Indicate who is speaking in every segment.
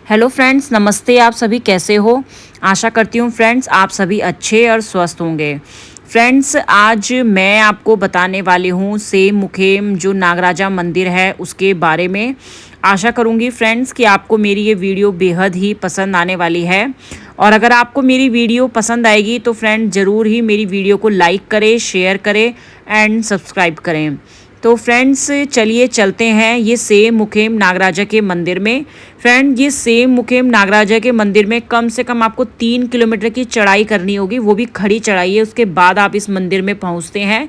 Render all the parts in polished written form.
Speaker 1: Hello friends, नमस्ते। आप सभी कैसे हो? आशा करती हूँ फ्रेंड्स आप सभी अच्छे और स्वस्थ होंगे। फ्रेंड्स, आज मैं आपको बताने वाली हूँ सेम मुखेम जो नागराजा मंदिर है उसके बारे में। आशा करूँगी फ्रेंड्स कि आपको मेरी ये वीडियो बेहद ही पसंद आने वाली है। और अगर आपको मेरी वीडियो पसंद आएगी तो फ्रेंड ज़रूर ही मेरी वीडियो को लाइक करें, शेयर करें एंड सब्सक्राइब करें। तो फ्रेंड्स चलिए चलते हैं ये सेम मुखेम नागराजा के मंदिर में। फ्रेंड, ये सेम मुखेम नागराजा के मंदिर में कम से कम आपको 3 किलोमीटर की चढ़ाई करनी होगी, वो भी खड़ी चढ़ाई है। उसके बाद आप इस मंदिर में पहुंचते हैं।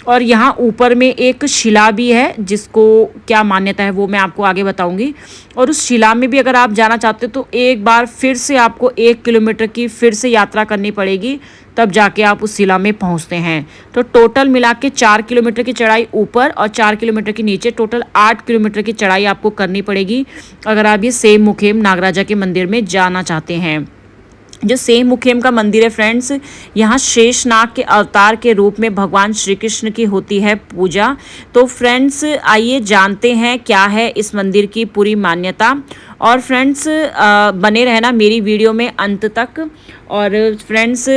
Speaker 1: और यहाँ ऊपर में एक शिला भी है जिसको क्या मान्यता है वो मैं आपको आगे बताऊंगी। और उस शिला में भी अगर आप जाना चाहते हो तो एक बार फिर से आपको 1 किलोमीटर की फिर से यात्रा करनी पड़ेगी, तब जाके आप उस शिला में पहुंचते हैं। तो टोटल मिला के 4 किलोमीटर की चढ़ाई ऊपर और 4 किलोमीटर की नीचे, टोटल 8 किलोमीटर की चढ़ाई आपको करनी पड़ेगी अगर आप ये सेम मुखेम नागराजा के मंदिर में जाना चाहते हैं। जो सेम मुखेम का मंदिर है फ्रेंड्स, यहाँ शेषनाग के अवतार के रूप में भगवान श्री कृष्ण की होती है पूजा। तो फ्रेंड्स आइए जानते हैं क्या है इस मंदिर की पूरी मान्यता। और फ्रेंड्स बने रहना मेरी वीडियो में अंत तक। और फ्रेंड्स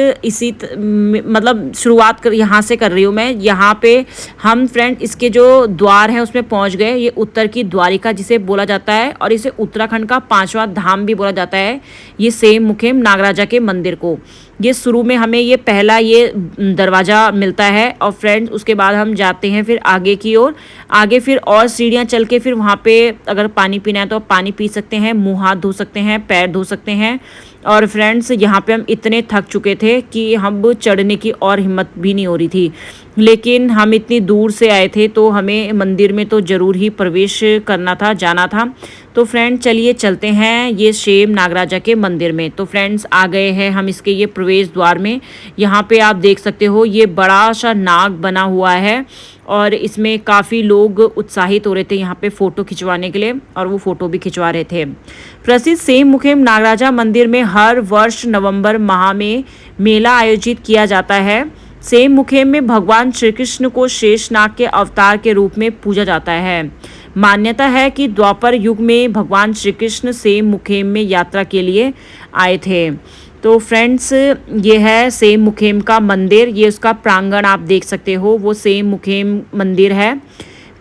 Speaker 1: मतलब शुरुआत कर यहाँ से कर रही हूँ मैं। यहाँ पे हम फ्रेंड इसके जो द्वार हैं उसमें पहुँच गए। ये उत्तर की द्वारिका जिसे बोला जाता है और इसे उत्तराखंड का 5वां धाम भी बोला जाता है, ये सेम मुखेम नागराजा के मंदिर को। ये शुरू में हमें ये पहला ये दरवाज़ा मिलता है। और फ्रेंड्स उसके बाद हम जाते हैं फिर आगे की ओर। आगे फिर और सीढ़ियाँ चल के फिर वहाँ पे अगर पानी पीना है तो आप पानी पी सकते हैं, मुँह हाथ धो सकते हैं, पैर धो सकते हैं। और फ्रेंड्स यहाँ पे हम इतने थक चुके थे कि हम चढ़ने की और हिम्मत भी नहीं हो रही थी, लेकिन हम इतनी दूर से आए थे तो हमें मंदिर में तो ज़रूर ही प्रवेश करना था, जाना था। तो फ्रेंड चलिए चलते हैं ये सेम नागराजा के मंदिर में। तो फ्रेंड्स आ गए हैं हम इसके ये प्रवेश द्वार में। यहाँ पे आप देख सकते हो ये बड़ा सा नाग बना हुआ है और इसमें काफ़ी लोग उत्साहित हो रहे थे यहाँ पे फ़ोटो खिंचवाने के लिए, और वो फ़ोटो भी खिंचवा रहे थे। प्रसिद्ध सेम मुखेम नागराजा मंदिर में हर वर्ष नवंबर माह में मेला आयोजित किया जाता है। सेम मुखेम में भगवान श्री कृष्ण को शेषनाग के अवतार के रूप में पूजा जाता है। मान्यता है कि द्वापर युग में भगवान श्री कृष्ण सेम मुखेम में यात्रा के लिए आए थे। तो फ्रेंड्स ये है सेम मुखेम का मंदिर। ये उसका प्रांगण आप देख सकते हो, वो सेम मुखेम मंदिर है।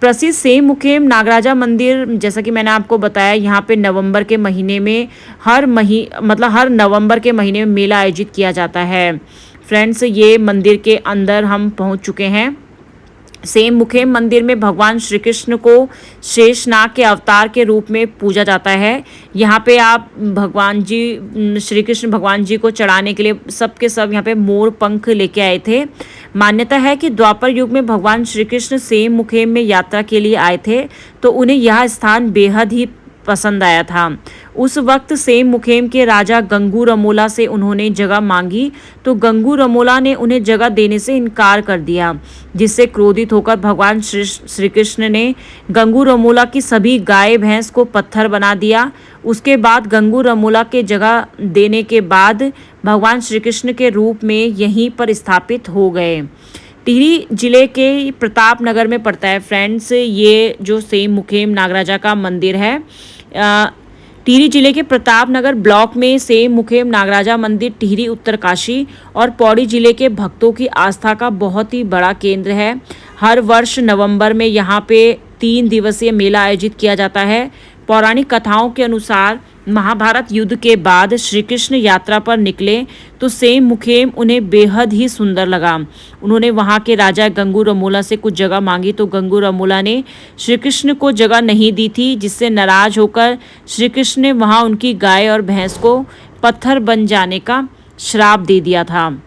Speaker 1: प्रसिद्ध सेम मुखेम नागराजा मंदिर, जैसा कि मैंने आपको बताया, यहाँ पे नवंबर के महीने में हर नवंबर के महीने में मेला आयोजित किया जाता है। फ्रेंड्स ये मंदिर के अंदर हम पहुँच चुके हैं। सेम मुखेम मंदिर में भगवान श्री कृष्ण को शेषनाग के अवतार के रूप में पूजा जाता है। यहाँ पे आप भगवान जी श्री कृष्ण भगवान जी को चढ़ाने के लिए सब के सब यहाँ पे मोर पंख लेके आए थे। मान्यता है कि द्वापर युग में भगवान श्री कृष्ण सेम मुखेम में यात्रा के लिए आए थे तो उन्हें यह स्थान बेहद ही पसंद आया था। उस वक्त सेम मुखेम के राजा गंगू रमोला से उन्होंने जगह मांगी तो गंगू रमोला ने उन्हें जगह देने से इनकार कर दिया, जिससे क्रोधित होकर भगवान श्री कृष्ण ने गंगू रमोला की सभी गाय भैंस को पत्थर बना दिया। उसके बाद गंगू रमोला के जगह देने के बाद भगवान श्री कृष्ण के रूप में यहीं पर स्थापित हो गए। टिहरी जिले के प्रताप नगर में पड़ता है फ्रेंड्स ये जो सेम मुखेम नागराजा का मंदिर है। टिहरी जिले के प्रताप नगर ब्लॉक में सेम मुखेम नागराजा मंदिर टिहरी, उत्तरकाशी और पौड़ी जिले के भक्तों की आस्था का बहुत ही बड़ा केंद्र है। हर वर्ष नवंबर में यहाँ पे 3 दिवसीय मेला आयोजित किया जाता है। पौराणिक कथाओं के अनुसार महाभारत युद्ध के बाद श्री कृष्ण यात्रा पर निकले तो सेम मुखेम उन्हें बेहद ही सुंदर लगा। उन्होंने वहां के राजा गंगू रमोला से कुछ जगह मांगी तो गंगू रमोला ने श्री कृष्ण को जगह नहीं दी थी, जिससे नाराज होकर श्री कृष्ण ने वहां उनकी गाय और भैंस को पत्थर बन जाने का श्राप दे दिया था।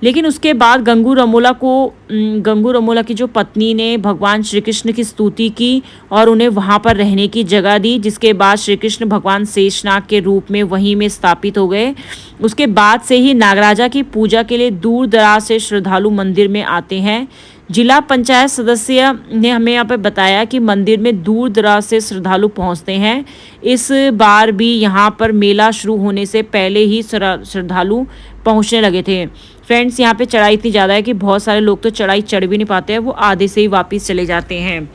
Speaker 1: लेकिन उसके बाद गंगू रमोला की जो पत्नी ने भगवान श्री कृष्ण की स्तुति की और उन्हें वहां पर रहने की जगह दी, जिसके बाद श्री कृष्ण भगवान शेषनाग के रूप में वहीं में स्थापित हो गए। उसके बाद से ही नागराजा की पूजा के लिए दूर दराज से श्रद्धालु मंदिर में आते हैं। जिला पंचायत सदस्य ने हमें यहाँ पे बताया कि मंदिर में दूर दराज से श्रद्धालु पहुँचते हैं। इस बार भी यहाँ पर मेला शुरू होने से पहले ही श्रद्धालु पहुँचने लगे थे। फ्रेंड्स यहाँ पे चढ़ाई इतनी ज़्यादा है कि बहुत सारे लोग तो चढ़ाई चढ़ भी नहीं पाते हैं, वो आधे से ही वापस चले जाते हैं।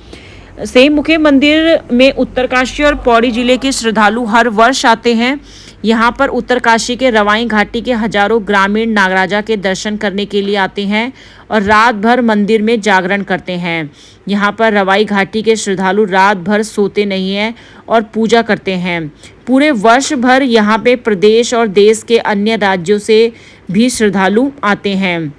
Speaker 1: सेम मुखे मंदिर में उत्तरकाशी और पौड़ी जिले के श्रद्धालु हर वर्ष आते हैं। यहाँ पर उत्तरकाशी के रवाई घाटी के हजारों ग्रामीण नागराजा के दर्शन करने के लिए आते हैं और रात भर मंदिर में जागरण करते हैं। यहाँ पर रवाई घाटी के श्रद्धालु रात भर सोते नहीं हैं और पूजा करते हैं। पूरे वर्ष भर यहाँ पे प्रदेश और देश के अन्य राज्यों से भी श्रद्धालु आते हैं।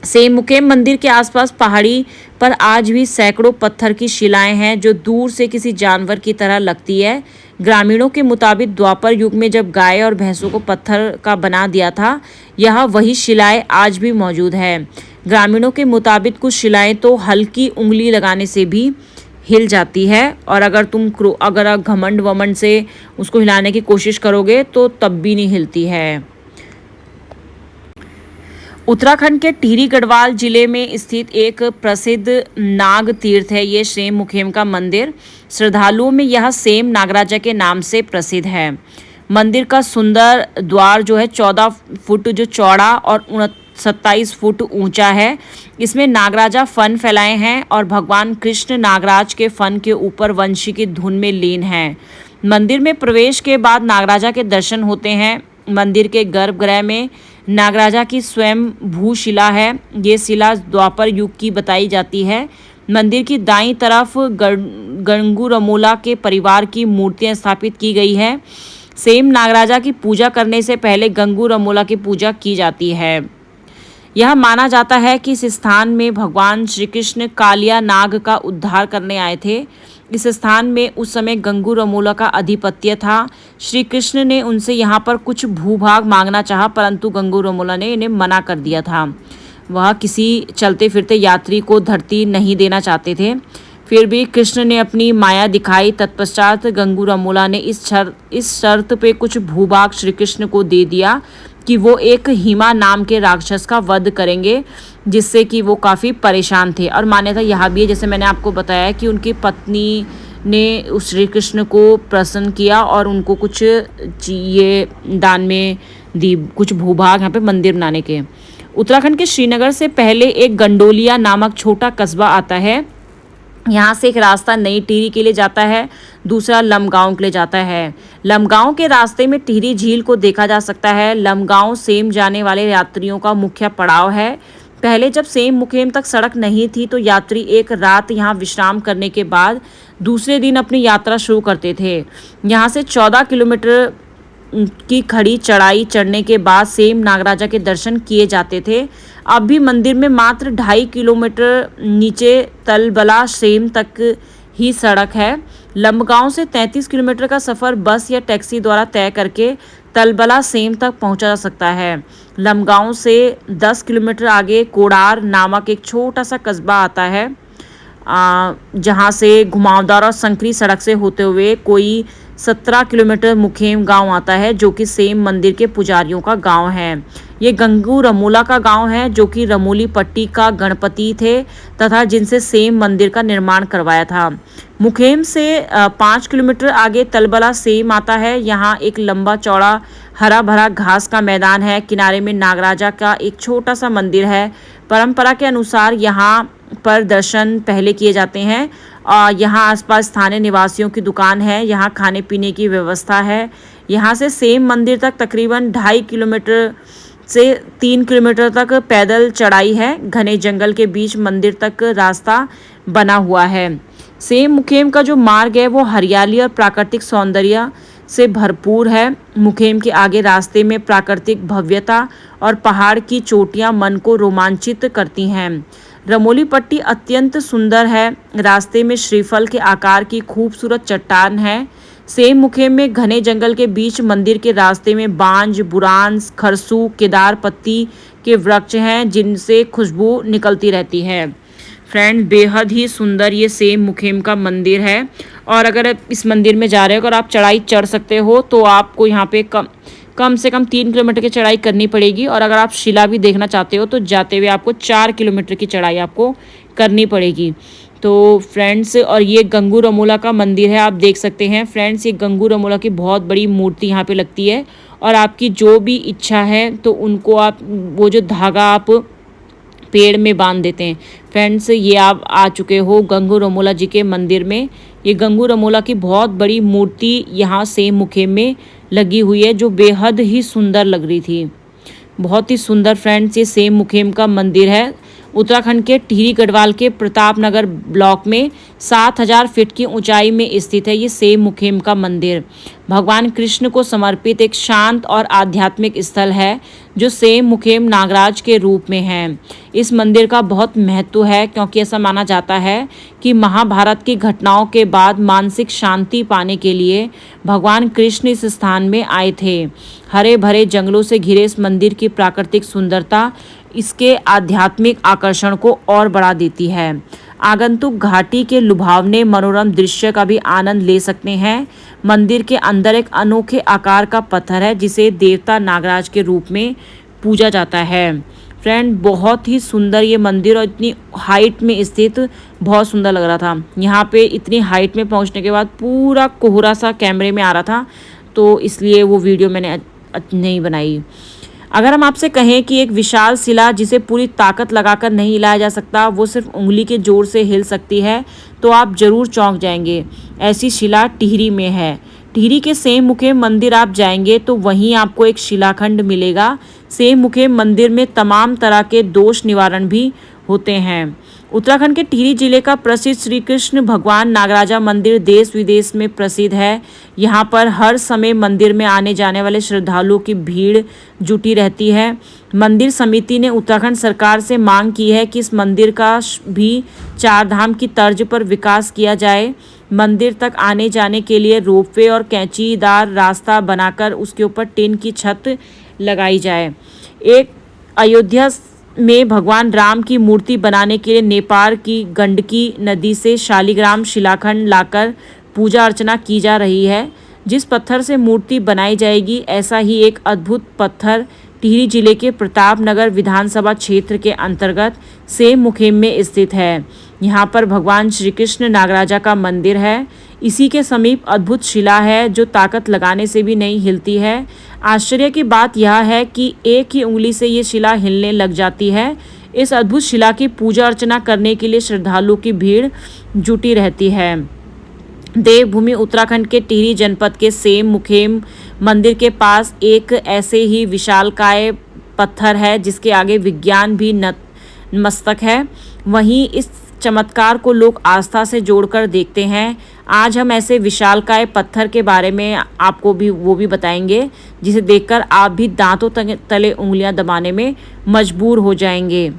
Speaker 1: सेम मुखेम मंदिर के आसपास पहाड़ी पर आज भी सैकड़ों पत्थर की शिलाएं हैं जो दूर से किसी जानवर की तरह लगती है। ग्रामीणों के मुताबिक द्वापर युग में जब गाय और भैंसों को पत्थर का बना दिया था, यह वही शिलाएं आज भी मौजूद है। ग्रामीणों के मुताबिक कुछ शिलाएं तो हल्की उंगली लगाने से भी हिल जाती है और अगर घमंड वमंड से उसको हिलाने की कोशिश करोगे तो तब भी नहीं हिलती है। उत्तराखंड के टिहरी गढ़वाल जिले में स्थित एक प्रसिद्ध नाग तीर्थ है ये सेम मुखेम का मंदिर। श्रद्धालुओं में यह सेम नागराजा के नाम से प्रसिद्ध है। मंदिर का सुंदर द्वार जो है 14 फुट जो चौड़ा और 27 फुट ऊंचा है। इसमें नागराजा फन फैलाए हैं और भगवान कृष्ण नागराज के फन के ऊपर वंशी की धुन में लीन है। मंदिर में प्रवेश के बाद नागराजा के दर्शन होते हैं। मंदिर के गर्भगृह में नागराजा की स्वयं भूशिला है। ये शिला द्वापर युग की बताई जाती है। मंदिर की दाईं तरफ गंगू रमोला के परिवार की मूर्तियां स्थापित की गई है। सेम नागराजा की पूजा करने से पहले गंगू रमोला की पूजा की जाती है। यह माना जाता है कि इस स्थान में भगवान श्री कृष्ण कालिया नाग का उद्धार करने आए थे। इस स्थान में उस समय गंगू रमोला का अधिपत्य था। श्री कृष्ण ने उनसे यहाँ पर कुछ भूभाग मांगना चाहा, परंतु गंगू रमोला ने इन्हें मना कर दिया था। वह किसी चलते फिरते यात्री को धरती नहीं देना चाहते थे। फिर भी कृष्ण ने अपनी माया दिखाई। तत्पश्चात गंगू रमोला ने इस शर्त पे कुछ भूभाग श्री कृष्ण को दे दिया कि वो एक हिमा नाम के राक्षस का वध करेंगे, जिससे कि वो काफ़ी परेशान थे। और मान्यता यह भी है, जैसे मैंने आपको बताया, कि उनकी पत्नी ने उस श्री कृष्ण को प्रसन्न किया और उनको कुछ ये दान में दी, कुछ भूभाग यहाँ पे मंदिर बनाने के। उत्तराखंड के श्रीनगर से पहले एक गंडोलिया नामक छोटा कस्बा आता है। यहाँ से एक रास्ता नई टिहरी के लिए जाता है, दूसरा लमगांव के लिए जाता है। लमगांव के रास्ते में टिहरी झील को देखा जा सकता है। लमगांव सेम जाने वाले यात्रियों का मुख्य पड़ाव है। पहले जब सेम मुखेम तक सड़क नहीं थी तो यात्री एक रात यहाँ विश्राम करने के बाद दूसरे दिन अपनी यात्रा शुरू करते थे। यहाँ से 14 किलोमीटर की खड़ी चढ़ाई चढ़ने के बाद सेम नागराजा के दर्शन किए जाते थे। अब भी मंदिर में मात्र 2.5 किलोमीटर नीचे तलबला सेम तक ही सड़क है। लंबगांव से 33 किलोमीटर का सफ़र बस या टैक्सी द्वारा तय करके तलबला सेम तक पहुंचा जा सकता है। लंबगांव से 10 किलोमीटर आगे कोडार नामक एक छोटा सा कस्बा आता है, जहां से घुमावदार और संकरी सड़क से होते हुए कोई 17 किलोमीटर मुखेम गांव आता है, जो कि सेम मंदिर के पुजारियों का गांव है। ये गंगू रमोला का गांव है, जो कि रमोली पट्टी का गणपति थे तथा जिनसे सेम मंदिर का निर्माण करवाया था। मुखेम से 5 किलोमीटर आगे तलबला सेम आता है। यहाँ एक लंबा चौड़ा हरा भरा घास का मैदान है। किनारे में नागराजा का एक छोटा सा मंदिर है। परंपरा के अनुसार यहाँ पर दर्शन पहले किए जाते हैं। यहाँ आसपास स्थानीय निवासियों की दुकान है। यहाँ खाने पीने की व्यवस्था है। यहाँ से सेम मंदिर तक तकरीबन 2.5 किलोमीटर से 3 किलोमीटर तक पैदल चढ़ाई है। घने जंगल के बीच मंदिर तक रास्ता बना हुआ है। सेम मुखेम का जो मार्ग है वो हरियाली और प्राकृतिक सौंदर्य से भरपूर है। मुखेम के आगे रास्ते में प्राकृतिक भव्यता और पहाड़ की चोटियां मन को रोमांचित करती हैं। रमोली पट्टी अत्यंत सुंदर है। रास्ते में श्रीफल के आकार की खूबसूरत चट्टान है। सेम मुखेम में घने जंगल के बीच मंदिर के रास्ते में बांज, बुरांस, खरसू, केदार पत्ती के वृक्ष हैं, जिनसे खुशबू निकलती रहती है। फ्रेंड, बेहद ही सुंदर ये सेम मुखेम का मंदिर है। और अगर इस मंदिर में जा रहे हो, अगर आप चढ़ाई चढ़ सकते हो तो आपको यहाँ पे कम से कम 3 किलोमीटर की चढ़ाई करनी पड़ेगी। और अगर आप शिला भी देखना चाहते हो तो जाते हुए आपको 4 किलोमीटर की चढ़ाई आपको करनी पड़ेगी। तो फ्रेंड्स, और ये गंगू रमोला का मंदिर है, आप देख सकते हैं। फ्रेंड्स, ये गंगू रमोला की बहुत बड़ी मूर्ति यहाँ पे लगती है। और आपकी जो भी इच्छा है तो उनको आप वो जो धागा आप पेड़ में बांध देते हैं। फ्रेंड्स, ये आप आ चुके हो गंगू रमोला जी के मंदिर में। ये गंगू रमोला की बहुत बड़ी मूर्ति यहाँ सेम मुखेम में लगी हुई है, जो बेहद ही सुंदर लग रही थी। बहुत ही सुंदर फ्रेंड्स ये सेम मुखेम का मंदिर है। उत्तराखंड के टिहरी गढ़वाल के प्रताप नगर ब्लॉक में 7000 फीट की ऊंचाई में स्थित है ये सेम मुखेम का मंदिर। भगवान कृष्ण को समर्पित एक शांत और आध्यात्मिक स्थल है जो सेम मुखेम नागराज के रूप में है। इस मंदिर का बहुत महत्व है क्योंकि ऐसा माना जाता है कि महाभारत की घटनाओं के बाद मानसिक शांति पाने के लिए भगवान कृष्ण इस स्थान में आए थे। हरे भरे जंगलों से घिरे इस मंदिर की प्राकृतिक सुंदरता इसके आध्यात्मिक आकर्षण को और बढ़ा देती है। आगंतुक घाटी के लुभावने मनोरम दृश्य का भी आनंद ले सकते हैं। मंदिर के अंदर एक अनोखे आकार का पत्थर है जिसे देवता नागराज के रूप में पूजा जाता है। फ्रेंड, बहुत ही सुंदर ये मंदिर और इतनी हाइट में स्थित बहुत सुंदर लग रहा था। यहाँ पे इतनी हाइट में पहुँचने के बाद पूरा कोहरा सा कैमरे में आ रहा था, तो इसलिए वो वीडियो मैंने नहीं बनाई। अगर हम आपसे कहें कि एक विशाल शिला जिसे पूरी ताकत लगाकर नहीं हिलाया जा सकता, वो सिर्फ उंगली के जोर से हिल सकती है, तो आप जरूर चौंक जाएंगे। ऐसी शिला टिहरी में है। टिहरी के सेम मुखेम मंदिर आप जाएंगे तो वहीं आपको एक शिलाखंड मिलेगा। सेम मुखेम मंदिर में तमाम तरह के दोष निवारण भी होते हैं। उत्तराखंड के टिहरी जिले का प्रसिद्ध श्री कृष्ण भगवान नागराजा मंदिर देश विदेश में प्रसिद्ध है। यहाँ पर हर समय मंदिर में आने जाने वाले श्रद्धालुओं की भीड़ जुटी रहती है। मंदिर समिति ने उत्तराखंड सरकार से मांग की है कि इस मंदिर का भी चार धाम की तर्ज पर विकास किया जाए। मंदिर तक आने जाने के लिए रोपवे और कैंचीदार रास्ता बनाकर उसके ऊपर टिन की छत लगाई जाए। एक अयोध्या में भगवान राम की मूर्ति बनाने के लिए नेपाल की गंडकी नदी से शालिग्राम शिलाखंड लाकर पूजा अर्चना की जा रही है। जिस पत्थर से मूर्ति बनाई जाएगी, ऐसा ही एक अद्भुत पत्थर टिहरी जिले के प्रताप नगर विधानसभा क्षेत्र के अंतर्गत सेम मुखेम में स्थित है। यहाँ पर भगवान श्री कृष्ण नागराजा का मंदिर है। इसी के समीप अद्भुत शिला है जो ताकत लगाने से भी नहीं हिलती है। आश्चर्य की बात यह है कि एक ही उंगली से ये शिला हिलने लग जाती है। इस अद्भुत शिला की पूजा अर्चना करने के लिए श्रद्धालुओं की भीड़ जुटी रहती है। देवभूमि उत्तराखंड के टिहरी जनपद के सेम मुखेम मंदिर के पास एक ऐसे ही विशालकाय पत्थर है जिसके आगे विज्ञान भी नतमस्तक है। वहीं इस चमत्कार को लोग आस्था से जोड़कर देखते हैं। आज हम ऐसे विशालकाय पत्थर के बारे में आपको भी वो भी बताएंगे जिसे देखकर आप भी दांतों तले उंगलियां दबाने में मजबूर हो जाएंगे।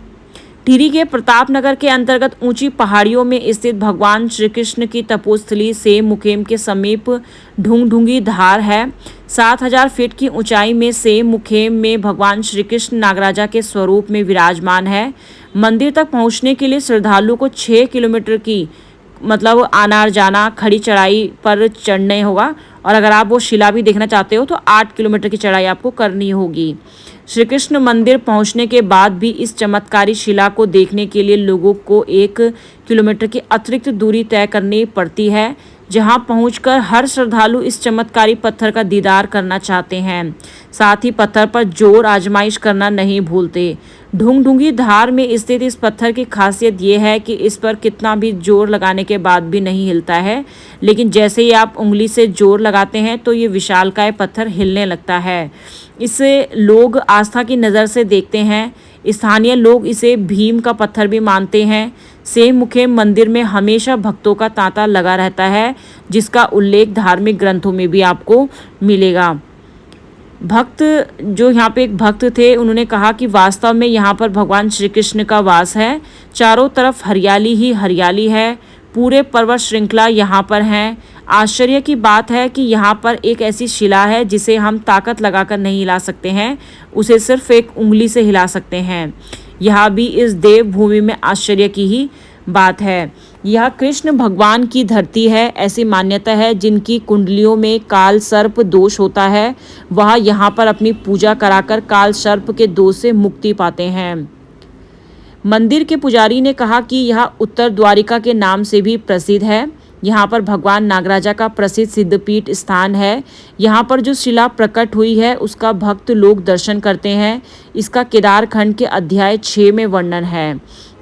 Speaker 1: टिहरी के प्रताप नगर के अंतर्गत ऊंची पहाड़ियों में स्थित भगवान श्री कृष्ण की तपोस्थली सेम मुखेम के समीप ढूंढूंगी धार है। 7000 फीट की ऊंचाई में सेम मुखेम में भगवान श्री कृष्ण नागराजा के स्वरूप में विराजमान है। मंदिर तक पहुंचने के लिए श्रद्धालुओं को 6 किलोमीटर की आना जाना खड़ी चढ़ाई पर चढ़ने होगा, और अगर आप वो शिला भी देखना चाहते हो तो 8 किलोमीटर की चढ़ाई आपको करनी होगी। श्री कृष्ण मंदिर पहुंचने के बाद भी इस चमत्कारी शिला को देखने के लिए लोगों को 1 किलोमीटर की अतिरिक्त दूरी तय करनी पड़ती है, जहां पहुंचकर हर श्रद्धालु इस चमत्कारी पत्थर का दीदार करना चाहते हैं। साथ ही पत्थर पर जोर आजमाइश करना नहीं भूलते। ढूंढूंगी धार में स्थित इस पत्थर की खासियत ये है कि इस पर कितना भी जोर लगाने के बाद भी नहीं हिलता है, लेकिन जैसे ही आप उंगली से जोर लगाते हैं तो ये विशालकाय पत्थर हिलने लगता है। इसे लोग आस्था की नज़र से देखते हैं। स्थानीय लोग इसे भीम का पत्थर भी मानते हैं। सेम मुखेम मंदिर में हमेशा भक्तों का तांता लगा रहता है, जिसका उल्लेख धार्मिक ग्रंथों में भी आपको मिलेगा। यहाँ पे एक भक्त थे, उन्होंने कहा कि वास्तव में यहाँ पर भगवान श्री कृष्ण का वास है। चारों तरफ हरियाली ही हरियाली है। पूरे पर्वत श्रृंखला यहाँ पर हैं। आश्चर्य की बात है कि यहाँ पर एक ऐसी शिला है जिसे हम ताकत लगाकर नहीं हिला सकते हैं, उसे सिर्फ एक उंगली से हिला सकते हैं। यह भी इस देवभूमि में आश्चर्य की ही बात है। यह कृष्ण भगवान की धरती है। ऐसी मान्यता है जिनकी कुंडलियों में काल सर्प दोष होता है, वह यहाँ पर अपनी पूजा कराकर काल सर्प के दोष से मुक्ति पाते हैं। मंदिर के पुजारी ने कहा कि यह उत्तर द्वारिका के नाम से भी प्रसिद्ध है। यहाँ पर भगवान नागराजा का प्रसिद्ध सिद्धपीठ स्थान है। यहाँ पर जो शिला प्रकट हुई है उसका भक्त लोग दर्शन करते हैं। इसका केदार खंड के अध्याय 6 में वर्णन है।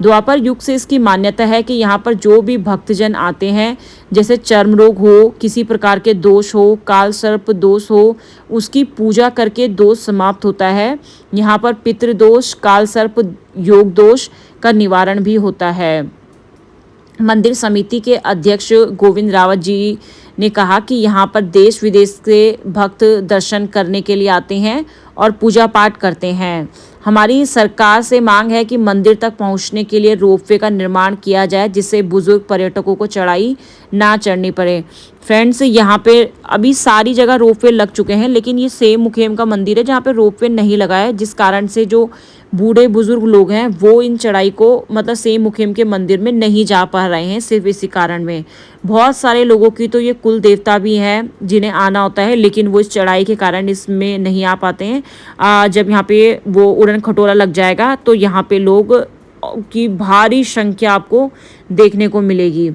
Speaker 1: द्वापर युग से इसकी मान्यता है कि यहाँ पर जो भी भक्तजन आते हैं, जैसे चर्म रोग हो, किसी प्रकार के दोष हो, काल सर्प दोष हो, उसकी पूजा करके दोष समाप्त होता है। यहाँ पर पितृदोष, काल सर्प योग दोष का निवारण भी होता है। मंदिर समिति के अध्यक्ष गोविंद रावत जी ने कहा कि यहाँ पर देश विदेश से भक्त दर्शन करने के लिए आते हैं और पूजा पाठ करते हैं। हमारी सरकार से मांग है कि मंदिर तक पहुँचने के लिए रोपवे का निर्माण किया जाए, जिससे बुजुर्ग पर्यटकों को चढ़ाई ना चढ़नी पड़े। फ्रेंड्स, यहाँ पे अभी सारी जगह रोपवे लग चुके हैं, लेकिन ये सेम मुखेम का मंदिर है जहाँ पे रोपवे नहीं लगा है, जिस कारण से जो बूढ़े बुजुर्ग लोग हैं वो इन चढ़ाई को मतलब सेम मुखेम के मंदिर में नहीं जा पा रहे हैं, सिर्फ इसी कारण में। बहुत सारे लोगों की तो ये कुल देवता भी हैं जिन्हें आना होता है, लेकिन वो इस चढ़ाई के कारण इसमें नहीं आ पाते हैं। जब यहाँ पे वो उड़न खटोला लग जाएगा तो यहाँ पे लोग की भारी संख्या आपको देखने को मिलेगी।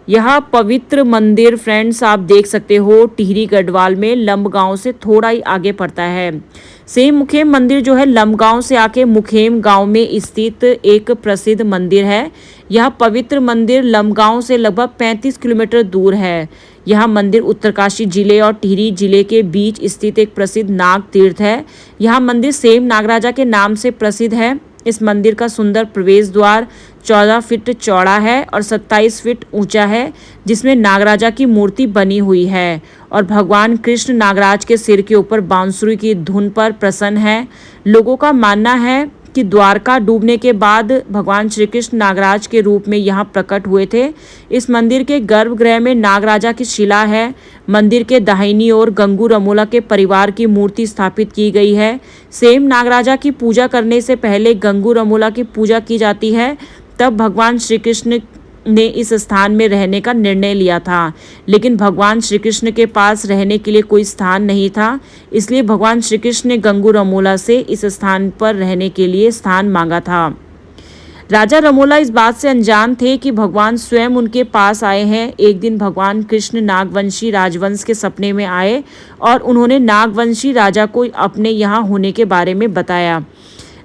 Speaker 1: यह पवित्र मंदिर फ्रेंड्स आप देख सकते हो टिहरी गढ़वाल में लंबगांव से थोड़ा ही आगे पड़ता है। सेम मुखेम मंदिर जो है लंबगांव से आके मुखेम गांव में स्थित एक प्रसिद्ध मंदिर है। यह पवित्र मंदिर लंबगांव से लगभग 35 किलोमीटर दूर है। यह मंदिर उत्तरकाशी जिले और टिहरी जिले के बीच स्थित एक प्रसिद्ध नाग तीर्थ है। यह मंदिर सेम नागराजा के नाम से प्रसिद्ध है। इस मंदिर का सुंदर प्रवेश द्वार 14 फीट चौड़ा है और 27 फीट ऊंचा है, जिसमें नागराजा की मूर्ति बनी हुई है और भगवान कृष्ण नागराज के सिर के ऊपर बांसुरी की धुन पर प्रसन्न है। लोगों का मानना है कि द्वारका डूबने के बाद भगवान श्री कृष्ण नागराज के रूप में यहाँ प्रकट हुए थे। इस मंदिर के गर्भगृह में नागराजा की शिला है। मंदिर के दाहिनी ओर गंगू रमोला के परिवार की मूर्ति स्थापित की गई है। सेम नागराजा की पूजा करने से पहले गंगू रमोला की पूजा की जाती है। तब भगवान श्री कृष्ण ने इस स्थान में रहने का निर्णय लिया था, लेकिन भगवान श्री कृष्ण के पास रहने के लिए कोई स्थान नहीं था, इसलिए भगवान श्री कृष्ण ने गंगू रमोला से इस स्थान पर रहने के लिए स्थान मांगा था। राजा रमोला इस बात से अनजान थे कि भगवान स्वयं उनके पास आए हैं। एक दिन भगवान कृष्ण नागवंशी राजवंश के सपने में आए और उन्होंने नागवंशी राजा को अपने यहाँ होने के बारे में बताया।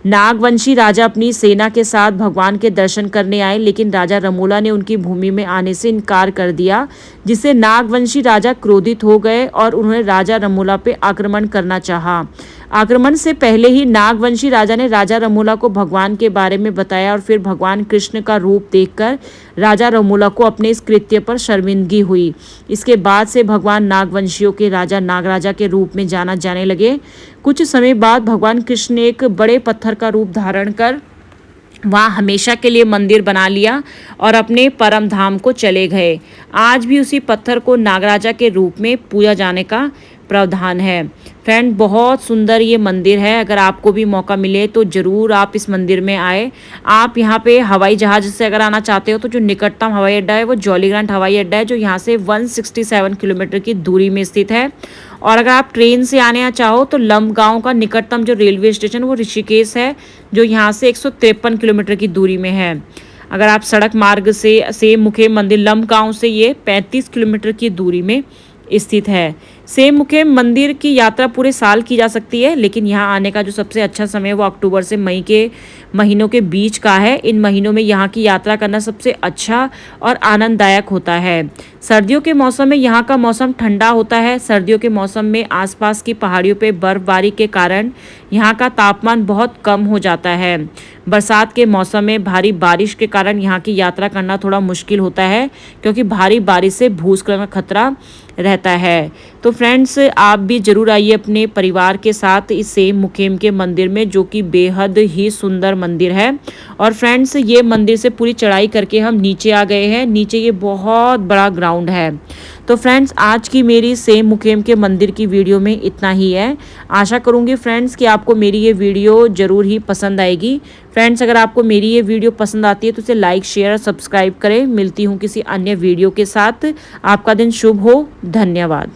Speaker 1: नागवंशी राजा अपनी सेना के साथ भगवान के दर्शन करने आए, लेकिन राजा रमोला ने उनकी भूमि में आने से इनकार कर दिया, जिससे नागवंशी राजा क्रोधित हो गए और उन्होंने राजा रमोला पे आक्रमण करना चाहा। आक्रमण से पहले ही नागवंशी राजा ने राजा रमोला को भगवान के बारे में बताया और फिर भगवान कृष्ण का रूप देखकर राजा रमोला को अपने इस कृत्य पर शर्मिंदगी हुई। इसके बाद से भगवान नागवंशियों के राजा नागराजा के रूप में जाना जाने लगे। कुछ समय बाद भगवान कृष्ण ने एक बड़े पत्थर का रूप धारण कर वहाँ हमेशा के लिए मंदिर बना लिया और अपने परम धाम को चले गए। आज भी उसी पत्थर को नागराजा के रूप में पूजा जाने का प्रावधान है। फ्रेंड, बहुत सुंदर ये मंदिर है। अगर आपको भी मौका मिले तो ज़रूर आप इस मंदिर में आए। आप यहाँ पे हवाई जहाज़ से अगर आना चाहते हो तो जो निकटतम हवाई अड्डा है वो जॉलीग्रांट हवाई अड्डा है, जो यहाँ से 167 किलोमीटर की दूरी में स्थित है। और अगर आप ट्रेन से आने चाहो तो लंबगांव का निकटतम जो रेलवे स्टेशन वो ऋषिकेश है, जो यहाँ से 153 किलोमीटर की दूरी में है। अगर आप सड़क मार्ग से सेम मुखेम मंदिर लंबगांव से ये 35 किलोमीटर की दूरी में स्थित है। सेम मुखेम मंदिर की यात्रा पूरे साल की जा सकती है, लेकिन यहाँ आने का जो सबसे अच्छा समय वो अक्टूबर से मई के महीनों के बीच का है। इन महीनों में यहाँ की यात्रा करना सबसे अच्छा और आनंददायक होता है। सर्दियों के मौसम में यहाँ का मौसम ठंडा होता है। सर्दियों के मौसम में आसपास की पहाड़ियों पे बर्फबारी के कारण यहाँ का तापमान बहुत कम हो जाता है। बरसात के मौसम में भारी बारिश के कारण यहाँ की यात्रा करना थोड़ा मुश्किल होता है, क्योंकि भारी बारिश से भूस्खलन का खतरा रहता है। तो फ्रेंड्स, आप भी जरूर आइए अपने परिवार के साथ इस सेम मुखेम के मंदिर में, जो कि बेहद ही सुंदर मंदिर है। और फ्रेंड्स, ये मंदिर से पूरी चढ़ाई करके हम नीचे आ गए हैं। नीचे ये बहुत बड़ा ग्राउंड है। तो फ्रेंड्स, आज की मेरी सेम मुखेम के मंदिर की वीडियो में इतना ही है। आशा करूँगी फ्रेंड्स कि आपको मेरी ये वीडियो ज़रूर ही पसंद आएगी। फ्रेंड्स, अगर आपको मेरी ये वीडियो पसंद आती है तो इसे लाइक, शेयर और सब्सक्राइब करें। मिलती हूँ किसी अन्य वीडियो के साथ। आपका दिन शुभ हो। धन्यवाद।